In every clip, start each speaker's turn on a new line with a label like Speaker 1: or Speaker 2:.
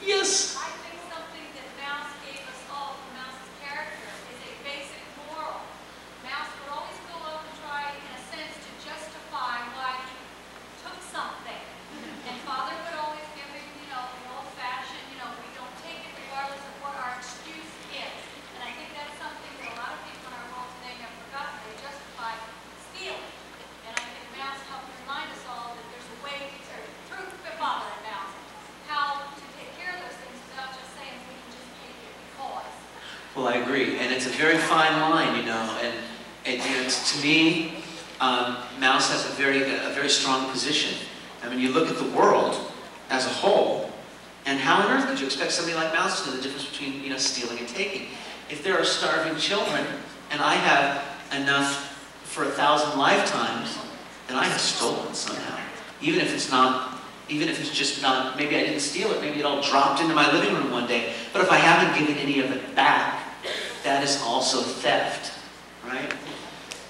Speaker 1: Yes.
Speaker 2: I think something that Mouse gave us all from Mouse's character is a basic moral. Mouse would always go up and try, in a sense, to justify why he took something. And Father would always give him, the old-fashioned, we don't take it regardless of what our excuse is. And I think that's something that a lot of people in our world today have forgotten. They justify stealing. And I think Mouse helped remind us all that there's a way to through Father and Mouse, how to take care of those things without just saying we can just take it because.
Speaker 1: Well, I agree, and it's a very fine line, and to me, Mouse has a very strong position. I mean, you look at the world as a whole, and how on earth could you expect somebody like Mouse to know the difference between stealing and taking? If there are starving children, and I have enough for 1,000 lifetimes, then I have stolen somehow. Even if it's just not, maybe I didn't steal it, maybe it all dropped into my living room one day. But if I haven't given any of it back, that is also theft, right?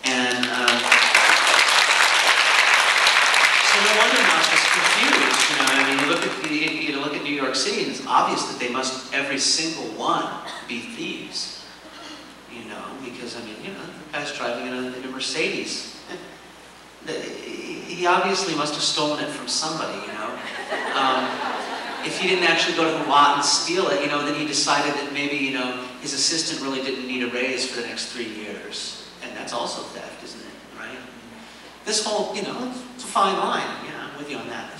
Speaker 1: And so no wonder Mouse was confused. I mean, you look at New York City, and it's obvious that they must, every single one, be thieves. Because I mean, the guy's driving in a Mercedes. He obviously must have stolen it from somebody, If he didn't actually go to the lot and steal it, then he decided that maybe, his assistant really didn't need a raise for the next 3 years. And that's also theft, isn't it, right? This whole, it's a fine line. Yeah, I'm with you on that.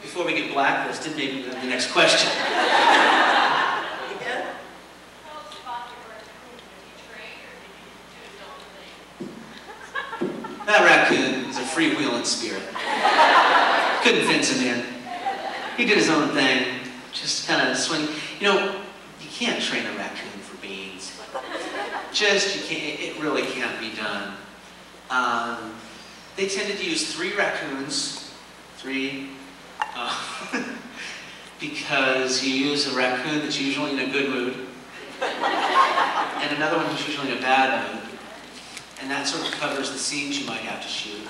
Speaker 1: Before we get blacklisted, maybe the next question. That raccoon is a freewheeling spirit. Couldn't fence him in. He did his own thing, just kind of swing. You can't train a raccoon for beans. You can't. It really can't be done. They tended to use 3 raccoons, because you use a raccoon that's usually in a good mood, and another one who's usually in a bad mood. And that sort of covers the scenes you might have to shoot,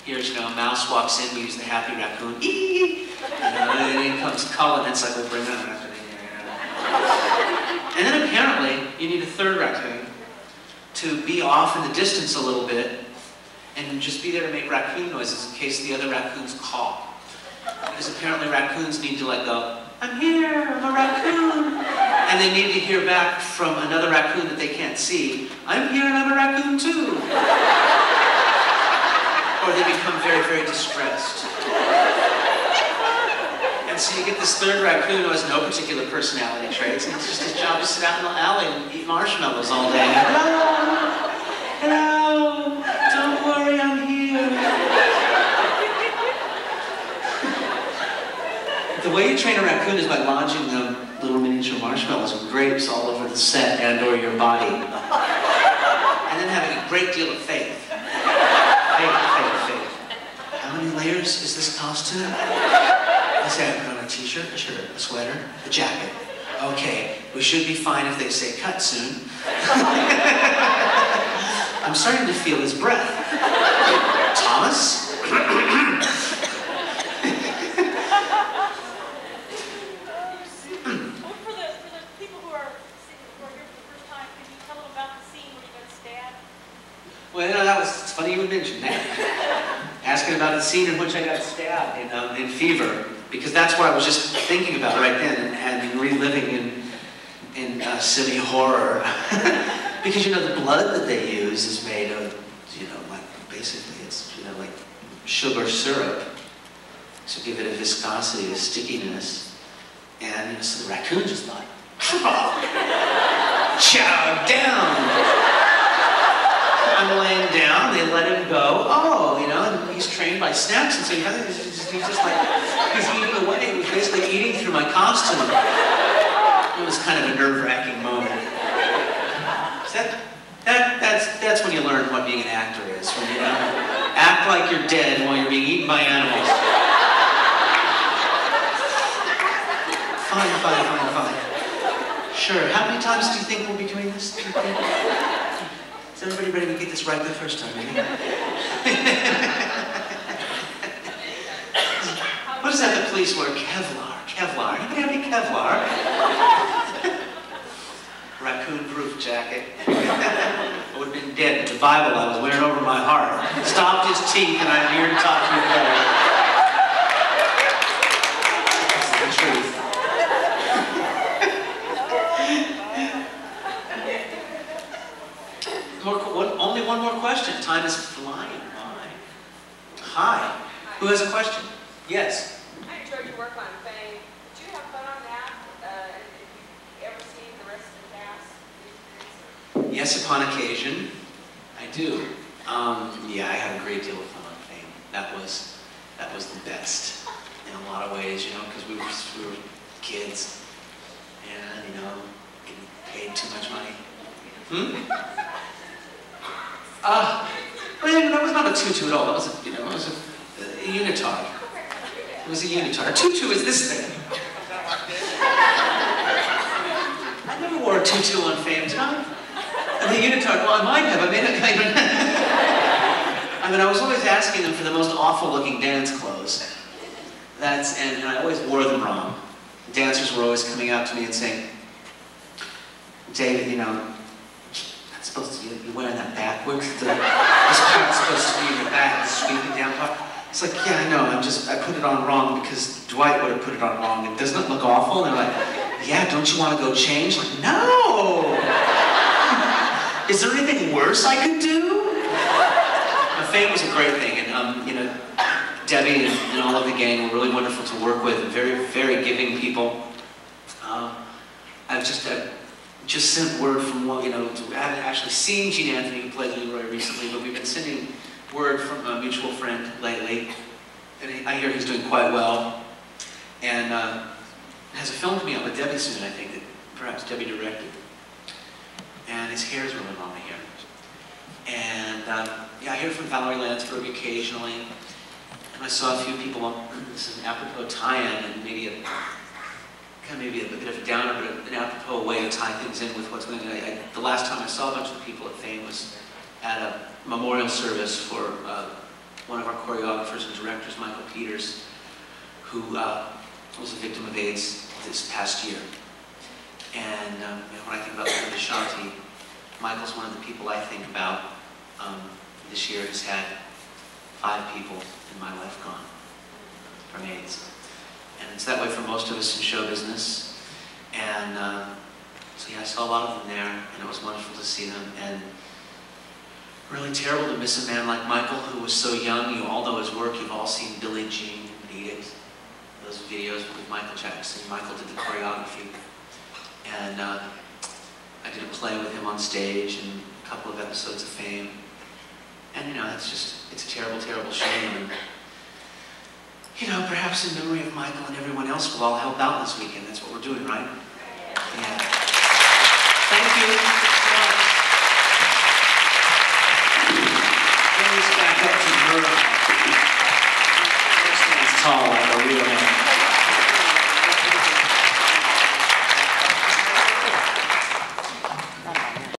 Speaker 1: Here's, Mouse walks in, we use the happy raccoon, eee! And then in comes Cullen, it's like, we'll bring that raccoon in here. And then apparently, you need a 3rd raccoon to be off in the distance a little bit and just be there to make raccoon noises in case the other raccoons call. Because apparently raccoons need to go, I'm here, I'm a raccoon. And they need to hear back from another raccoon that they can't see, I'm here and I'm a raccoon too. Or they become very, very distressed. And so you get this 3rd raccoon who has no particular personality traits, and it's just his job to sit out in the alley and eat marshmallows all day. Hello! Hello! Don't worry, I'm here. The way you train a raccoon is by lodging little miniature marshmallows and grapes all over the set and/or your body. And then having a great deal of faith. Faith. How many layers is this costume? Let's say I put on a t-shirt, a shirt, a sweater, a jacket. Okay, we should be fine if they say cut soon. I'm starting to feel his breath. Thomas? Well, it's funny you would mention that. Asking about the scene in which I got stabbed in Fever, because that's what I was just thinking about right then and reliving in semi-horror. Because the blood that they use is made of, basically it's, like sugar syrup to give it a viscosity, a stickiness. And, so the raccoon just thought, chow down! I'm laying down, they let him go. Oh, and he's trained by snacks, and so he's just like, he's eating away. He was basically eating through my costume. It was kind of a nerve-wracking moment. So that's when you learn what being an actor is. When you act like you're dead while you're being eaten by animals. Fine. Sure, how many times do you think we'll be doing this? Is everybody ready to get this right the first time? What was that the police wear Kevlar? Kevlar. Anybody have any Kevlar? Raccoon-proof jacket. I would have been dead, but the Bible I was wearing over my heart stopped his teeth, and I'm here to talk to you today. That's the truth. Only one more question. Time is flying by. Hi. Who has a question? Yes.
Speaker 3: I enjoyed your work on Fame. Did you have fun on that? Have you ever seen the rest of the cast?
Speaker 1: Yes, upon occasion, I do. Yeah, I had a great deal of fun on Fame. That was the best in a lot of ways, you know, because we were kids, and you know, getting paid too much money. Well, that was not a tutu at all. That was a, you know, it was a unitard. It was a unitard. A tutu is this thing. I never wore a tutu on Fame, did I? And the unitard, well, I might have. I mean, I was always asking them for the most awful-looking dance clothes. And I always wore them wrong. The dancers were always coming out to me and saying, David, you know, that's supposed to be, you're wearing that backwards. This part's supposed to be in the back, the sweeping down part. It's like, yeah, I know, I put it on wrong because Dwight would have put it on wrong. And doesn't it look awful? And they're like, yeah, don't you want to go change? Like, no! Is there anything worse I could do? Fame was a great thing, and you know, Debbie and all of the gang were really wonderful to work with, and very, very giving people. I've just sent word from one, you know, I haven't actually seen Gene Anthony who played Leroy recently, but we've been sending word from a mutual friend lately, and I hear he's doing quite well, and has a film coming out with Debbie soon, I think, that perhaps Debbie directed. And his hair is really long here. And yeah, I hear from Valerie Lansburg occasionally, and I saw a few people on this is an apropos tie-in, and maybe a bit of a downer, but an apropos way to tie things in with what's going on. The last time I saw a bunch of the people at Fame was at a memorial service for one of our choreographers and directors, Michael Peters, who was a victim of AIDS this past year. And you know, when I think about Linda Shanti, Michael's one of the people I think about. This year has had 5 people in my life gone from AIDS. And it's that way for most of us in show business. And so yeah, I saw a lot of them there, and it was wonderful to see them. And really terrible to miss a man like Michael, who was so young. You all know his work. You've all seen Billie Jean, Beat It, those videos with Michael Jackson. Michael did the choreography. And I did a play with him on stage and a couple of episodes of Fame. And you know, it's a terrible, terrible shame. And you know, perhaps in memory of Michael and everyone else, we'll all help out this weekend. That's what we're doing, right? Yeah.